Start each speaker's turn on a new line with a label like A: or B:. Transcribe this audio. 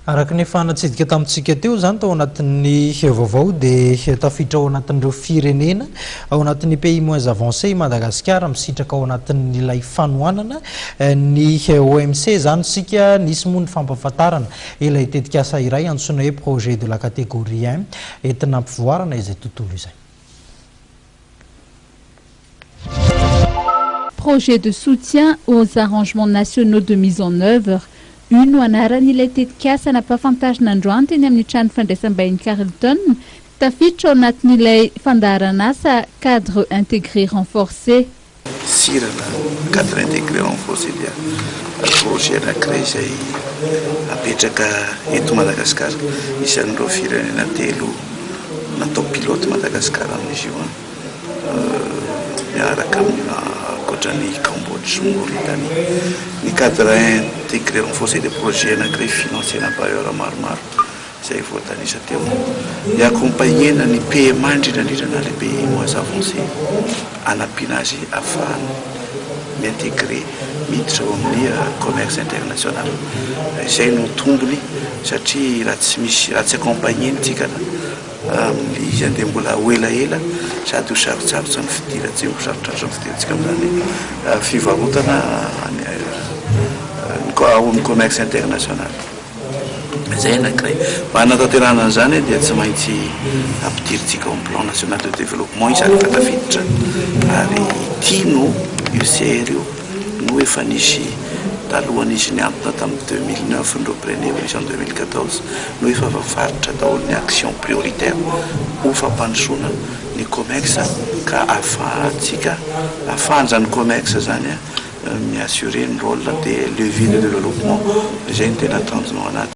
A: Araka ny fanatsidika tamintsika teo zany tao anatin'ny vaovao dia tafiditra ao anatin'ireo firenena ao anatin'ny pays moins avancé Madagascar misitraka ao anatin'ilay fanohanana ny OMC zany sika nisy moa ny fampahafantarana ilay tetikasa iray antsoina hoe projet de la catégorie 1 entina ampivoarana izay tontolo izay.
B: Projet de soutien aux arrangements nationaux de mise en œuvre. Uno anaran'ilay tetikasa nampahafantarina androany teny amin'ny trano fandraisam-bahiny Carleton tafiditra ao anatin'ilay fandaharana asa cadre intégré renforcé.
C: Sirana cadre intégré renforcé dia projet anankiray izay apetraka eto Madagasikara isan'ireo firenena telo natao pilote Madagasikara amin'izy io miaraka amina kotrany Cambodge, Mauritanie. Ny cadre intégré renforcé de projet anankiray financier bailleur maromaro izay voatanisa teo miaccompagnena ny PMA indrindrandrindra le pays moins avancé anampiana azy afahany miintégré miditra ao amin'ny commerce international. Izay no tombony satria raha tsy misy raha tsy accompagnena tsika izy andeha mbola elaela sady ho sarotsarotra ny fidira tsy ho sarotsarotra ny fidirantsika amin'izany fivarotana ao amin'ny commerce international. Zay anankiray mba hanatanterahana an'izany dia tsy maintsy ampidiritsika au plan national de développement izy rehefa tafiditra ary tiano UCR io no efa nisy talohan'izy niantona tamin'ny 2009 nireo premier izy en 2014 no efa vafaritra daholo ny action prioritaire ho fampandrosoana ny commerce ka ahafahantsika ahafahan'izany commerce zany mi assurer ny rôle de levier de développement izay ny tena tanjonao anaty.